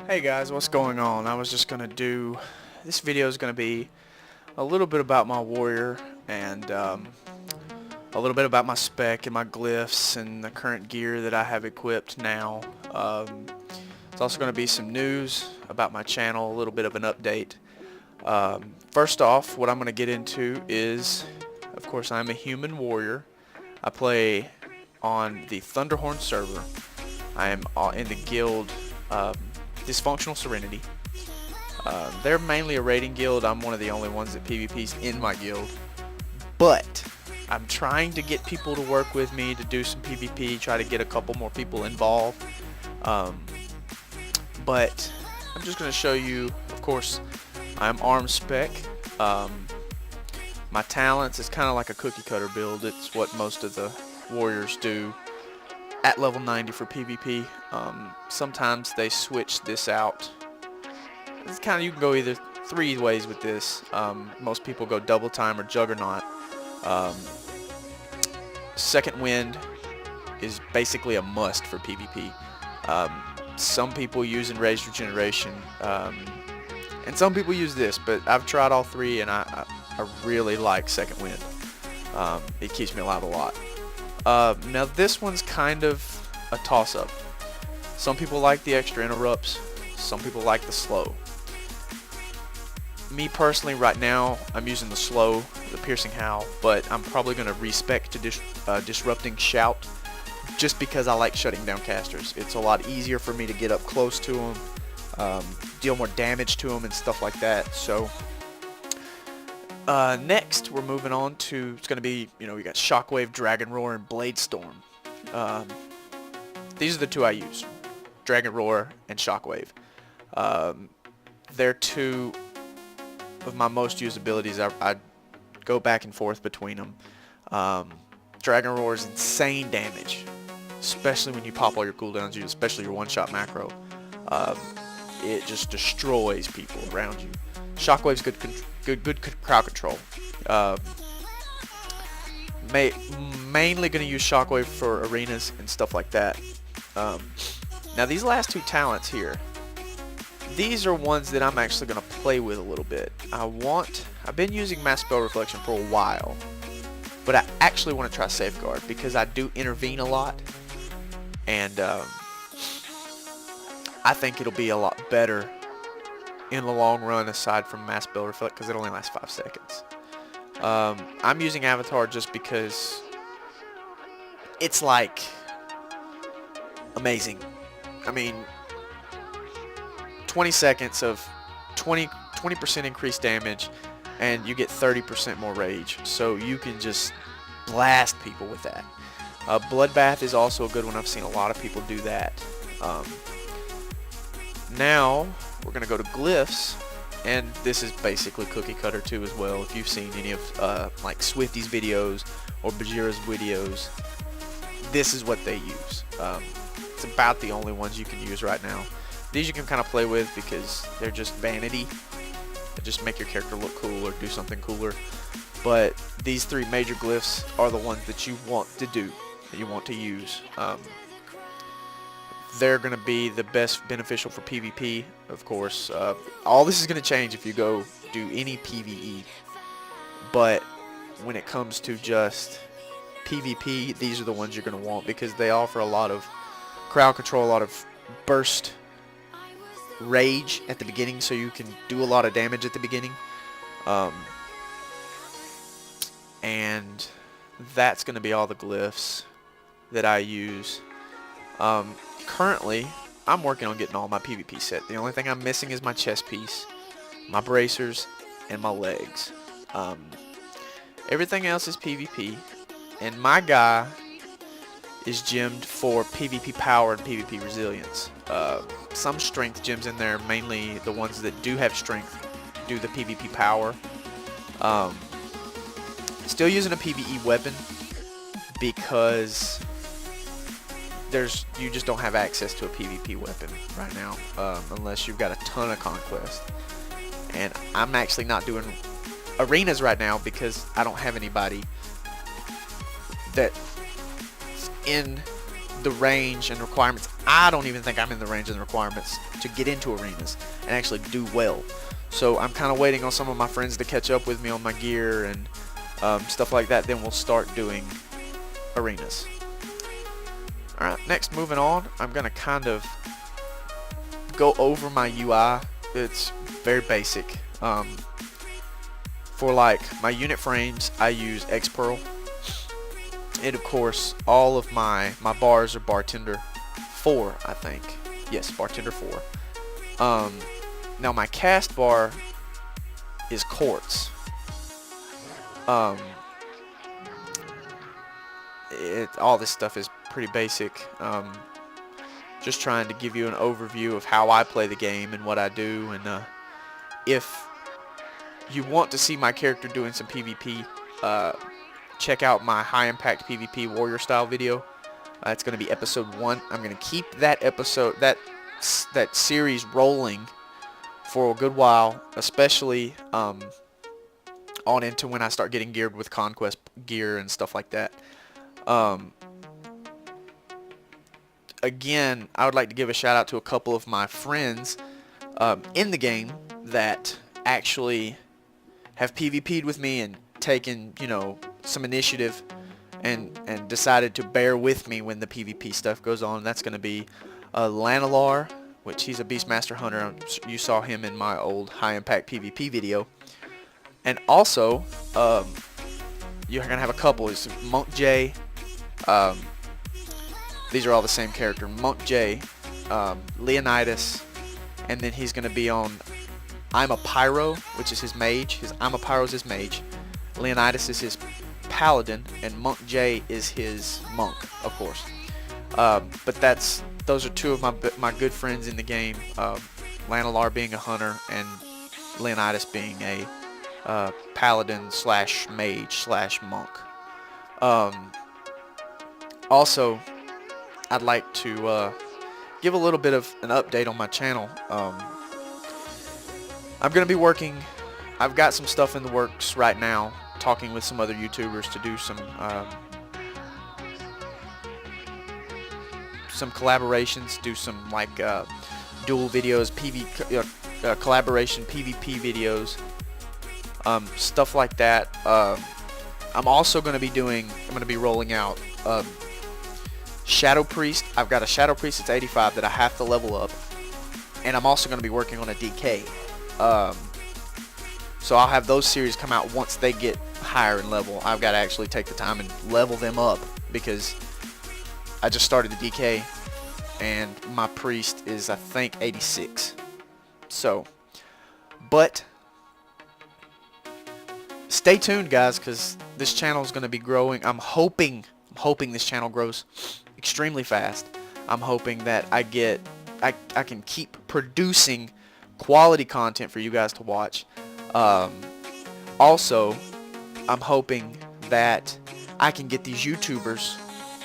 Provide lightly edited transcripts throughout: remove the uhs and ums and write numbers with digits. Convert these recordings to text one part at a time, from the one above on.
Hey guys, what's going on? I was just gonna do this video is gonna be a little bit about my warrior and a little bit about my spec and my glyphs and the current gear that I have equipped now. It's also gonna be some news about my channel, a little bit of an update. First off, what I'm gonna get into is, of course, I'm a human warrior. I play on the Thunderhorn server. I am in the guild Dysfunctional Serenity. They're mainly a raiding guild. I'm one of the only ones that PvP's in my guild. But I'm trying to get people to work with me to do some PvP, try to get a couple more people involved. But I'm just going to show you, of course, I'm Arms spec. My talents is kind of like a cookie cutter build. It's what most of the warriors do at level 90 for PvP. Sometimes they switch this out. It's kind of, you can go either three ways with this. Most people go double time or juggernaut. Second wind is basically a must for PvP. Some people use enraged regeneration, and some people use this, but I've tried all three and I really like second wind. It keeps me alive a lot. Now this one's kind of a toss-up. Some people like the extra interrupts, some people like the slow. Me personally right now, I'm using the slow, the piercing howl, but I'm probably going to respec to disrupting shout just because I like shutting down casters. It's a lot easier for me to get up close to them, deal more damage to them and stuff like that. So next, we're moving on to, it's going to be, we got Shockwave, Dragon Roar, and Blade Storm. These are the two I use, Dragon Roar and Shockwave. They're two of my most used abilities. I go back and forth between them. Dragon Roar is insane damage, especially when you pop all your cooldowns, especially your one-shot macro. It just destroys people around you. Shockwave's good crowd control. Mainly going to use Shockwave for arenas and stuff like that. Now these last two talents here, these are ones that I'm actually going to play with a little bit. I've been using Mass Spell Reflection for a while, but I actually want to try Safeguard because I do intervene a lot, and I think it'll be a lot better in the long run aside from Mass Spell Reflect because it only lasts 5 seconds. I'm using Avatar just because it's like amazing. I mean, 20 seconds of 20% increased damage and you get 30% more rage, so you can just blast people with that. Bloodbath is also a good one. I've seen a lot of people do that. Now we're gonna go to Glyphs, and this is basically cookie cutter too as well. If you've seen any of like Swifty's videos or Bajira's videos, this is what they use. It's about the only ones you can use right now. These you can kind of play with because they're just vanity. They just make your character look cool or do something cooler. But these three major glyphs are the ones that you want to do, that you want to use. They're going to be the best beneficial for PvP, of course. All this is going to change if you go do any PvE. But when it comes to just PvP, these are the ones you're going to want because they offer a lot of crowd control, a lot of burst rage at the beginning, so you can do a lot of damage at the beginning. And that's going to be all the glyphs that I use. Currently, I'm working on getting all my PvP set. The only thing I'm missing is my chest piece, my bracers, and my legs. Everything else is PvP, and my guy is gemmed for PvP power and PvP resilience. Some strength gems in there, mainly the ones that do have strength do the PvP power. Still using a PvE weapon because you just don't have access to a PvP weapon right now, unless you've got a ton of conquest. And I'm actually not doing arenas right now because I don't have anybody that's in the range and requirements. I don't even think I'm in the range and the requirements to get into arenas and actually do well. So I'm kind of waiting on some of my friends to catch up with me on my gear and stuff like that. Then we'll start doing arenas. Alright, next, moving on, I'm going to kind of go over my UI. It's very basic. For like my unit frames, I use Xpearl. And of course, all of my bars are Bartender 4, I think. Yes, Bartender 4. Now my cast bar is Quartz. All this stuff is pretty basic. Just trying to give you an overview of how I play the game and what I do. And if you want to see my character doing some PvP, check out my high impact PvP warrior style video. It's going to be episode 1. I'm going to keep that episode, that series rolling for a good while, especially on into when I start getting geared with Conquest gear and stuff like that. Again, I would like to give a shout out to a couple of my friends in the game that actually have PvP'd with me and taken, you know, some initiative and decided to bear with me when the PvP stuff goes on. That's going to be Lanalar, which he's a Beastmaster Hunter. You saw him in my old high impact PvP video. And also, you're going to have a couple. It's Monk J. These are all the same character. Monk J, Leonidas, and then he's going to be on I'm a Pyro, which is his mage. I'm a Pyro is his mage. Leonidas is his paladin, and Monk J is his monk, of course. But those are two of my good friends in the game. Lanalar being a hunter, and Leonidas being a paladin slash mage slash monk. Also, I'd like to give a little bit of an update on my channel. I'm going to be working, I've got some stuff in the works right now, talking with some other YouTubers to do some collaborations, do some like dual videos, collaboration PvP videos, stuff like that. I'm also going to be rolling out Shadow Priest. I've got a Shadow Priest that's 85 that I have to level up, and I'm also going to be working on a DK. So I'll have those series come out once they get higher in level. I've got to actually take the time and level them up because I just started the DK and my priest is, I think, 86. So, but stay tuned, guys, because this channel is going to be growing. I'm hoping this channel grows extremely fast. I'm hoping that I can keep producing quality content for you guys to watch. Also, I'm hoping that I can get these YouTubers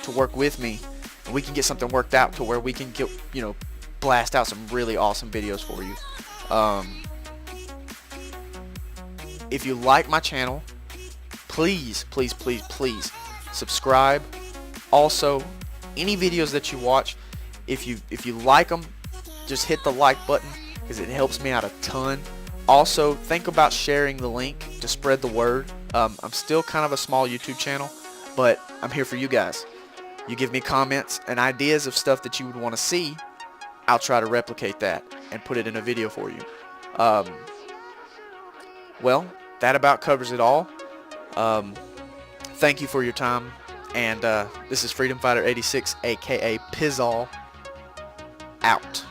to work with me, and we can get something worked out to where we can get, you know, blast out some really awesome videos for you. If you like my channel, please subscribe. Also, any videos that you watch, if you like them, just hit the like button because it helps me out a ton. Also, think about sharing the link to spread the word. I'm still kind of a small YouTube channel, but I'm here for you guys. You give me comments and ideas of stuff that you would want to see, I'll try to replicate that and put it in a video for you. Well, that about covers it all. Thank you for your time, and this is Freedom Fighter 86, aka Pizzall, out.